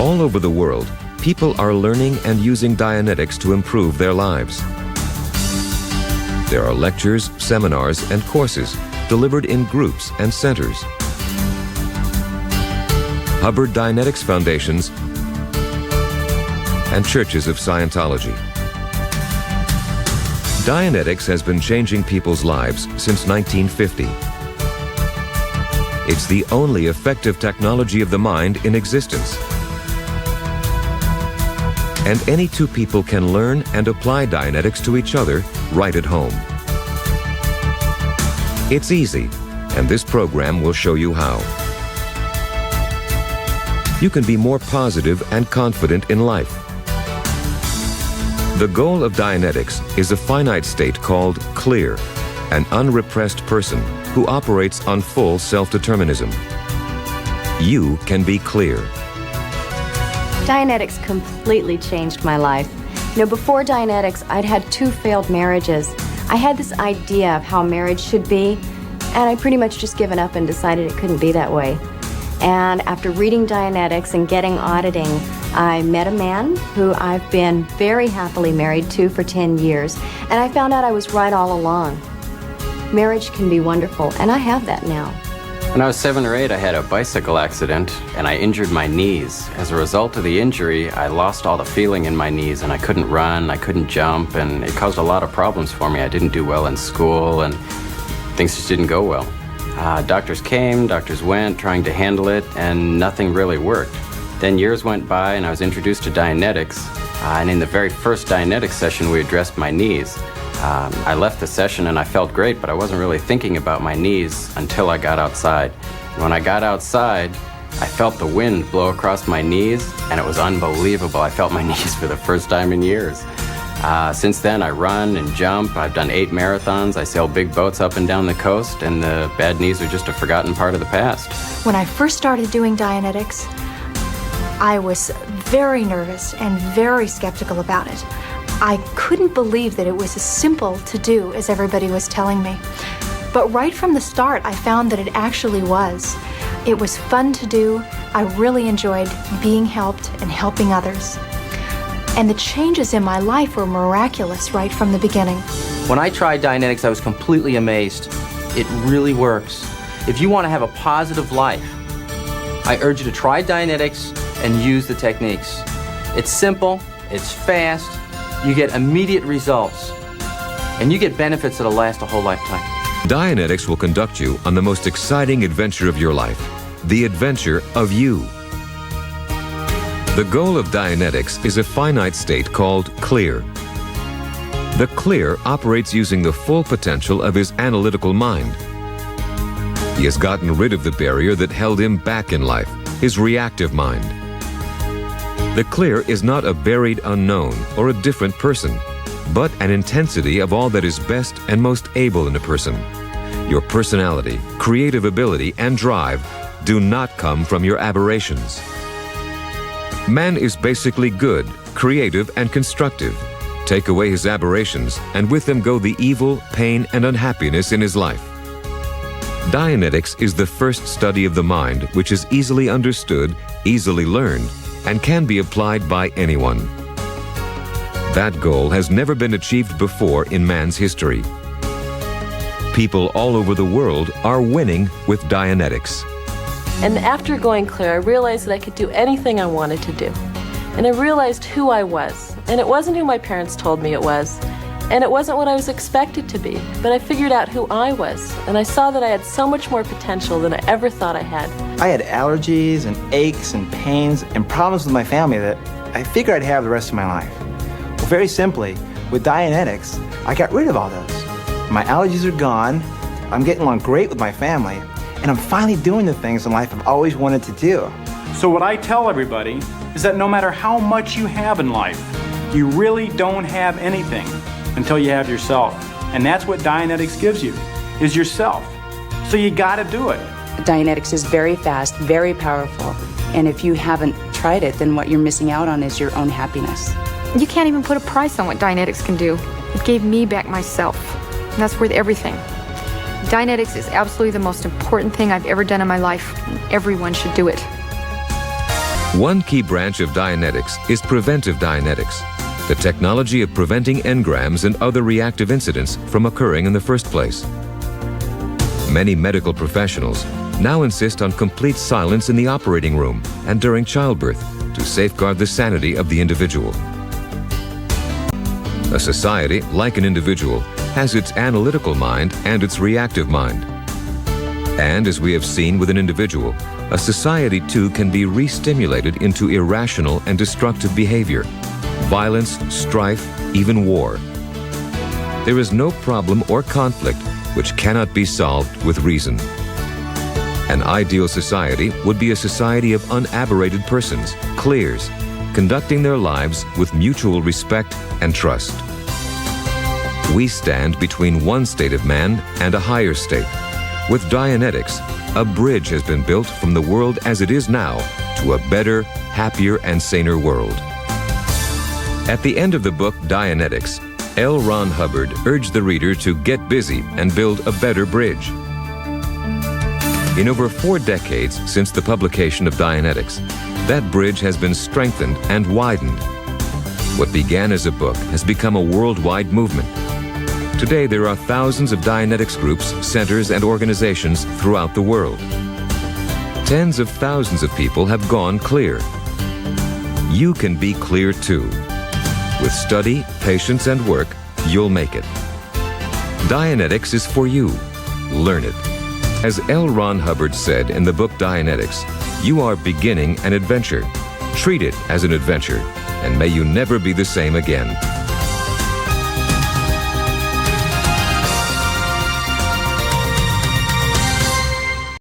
All over the world, people are learning and using Dianetics to improve their lives. There are lectures, seminars, and courses delivered in groups and centers. Hubbard Dianetics Foundations and Churches of Scientology. Dianetics has been changing people's lives since 1950. It's the only effective technology of the mind in existence. And any two people can learn and apply Dianetics to each other right at home. It's easy, and this program will show you how. You can be more positive and confident in life. The goal of Dianetics is a finite state called clear, an unrepressed person who operates on full self-determinism. You can be clear. Dianetics completely changed my life. You know, before Dianetics, I'd had 2 failed marriages. I had this idea of how marriage should be, and I pretty much just given up and decided it couldn't be that way. And after reading Dianetics and getting auditing, I met a man who I've been very happily married to for 10 years, and I found out I was right all along. Marriage can be wonderful, and I have that now. When I was 7 or 8, I had a bicycle accident, and I injured my knees. As a result of the injury, I lost all the feeling in my knees, and I couldn't run, I couldn't jump, and it caused a lot of problems for me. I didn't do well in school, and things just didn't go well. Doctors came, doctors went, trying to handle it, and nothing really worked. Then years went by, and I was introduced to Dianetics, and in the very first Dianetics session, we addressed my knees. I left the session and I felt great, but I wasn't really thinking about my knees until I got outside. When I got outside, I felt the wind blow across my knees, and it was unbelievable. I felt my knees for the first time in years. Since then, I run and jump. I've done 8 marathons. I sail big boats up and down the coast, and the bad knees are just a forgotten part of the past. When I first started doing Dianetics, I was very nervous and very skeptical about it. I couldn't believe that it was as simple to do as everybody was telling me. But right from the start, I found that it actually was. It was fun to do. I really enjoyed being helped and helping others. And the changes in my life were miraculous right from the beginning. When I tried Dianetics, I was completely amazed. It really works. If you want to have a positive life, I urge you to try Dianetics and use the techniques. It's simple, it's fast, you get immediate results, and you get benefits that'll last a whole lifetime. Dianetics will conduct you on the most exciting adventure of your life, the adventure of you. The goal of Dianetics is a finite state called clear. The clear operates using the full potential of his analytical mind. He has gotten rid of the barrier that held him back in life, his reactive mind. The clear is not a buried unknown or a different person, but an intensity of all that is best and most able in a person. Your personality, creative ability, and drive do not come from your aberrations. Man is basically good, creative, and constructive. Take away his aberrations, and with them go the evil, pain, and unhappiness in his life. Dianetics is the first study of the mind which is easily understood, easily learned, and can be applied by anyone. That goal has never been achieved before in man's history. People all over the world are winning with Dianetics. And after going clear, I realized that I could do anything I wanted to do. And I realized who I was. And it wasn't who my parents told me it was. And it wasn't what I was expected to be. But I figured out who I was. And I saw that I had so much more potential than I ever thought I had. I had allergies and aches and pains and problems with my family that I figured I'd have the rest of my life. Well, very simply, with Dianetics, I got rid of all those. My allergies are gone, I'm getting along great with my family, and I'm finally doing the things in life I've always wanted to do. So what I tell everybody is that no matter how much you have in life, you really don't have anything until you have yourself. And that's what Dianetics gives you, is yourself. So you gotta do it. Dianetics is very fast, very powerful, and if you haven't tried it, then what you're missing out on is your own happiness. You can't even put a price on what Dianetics can do. It gave me back myself, and that's worth everything. Dianetics is absolutely the most important thing I've ever done in my life, and everyone should do it. One key branch of Dianetics is preventive Dianetics, the technology of preventing engrams and other reactive incidents from occurring in the first place. Many medical professionals now insist on complete silence in the operating room and during childbirth to safeguard the sanity of the individual. A society, like an individual, has its analytical mind and its reactive mind. And as we have seen with an individual, a society too can be re-stimulated into irrational and destructive behavior, violence, strife, even war. There is no problem or conflict which cannot be solved with reason. An ideal society would be a society of unaberrated persons, clears, conducting their lives with mutual respect and trust. We stand between one state of man and a higher state. With Dianetics, a bridge has been built from the world as it is now to a better, happier, and saner world. At the end of the book Dianetics, L. Ron Hubbard urged the reader to get busy and build a better bridge. In over 4 decades since the publication of Dianetics, that bridge has been strengthened and widened. What began as a book has become a worldwide movement. Today, there are thousands of Dianetics groups, centers, and organizations throughout the world. Tens of thousands of people have gone clear. You can be clear too. With study, patience, and work, you'll make it. Dianetics is for you. Learn it. As L. Ron Hubbard said in the book Dianetics, you are beginning an adventure. Treat it as an adventure, and may you never be the same again.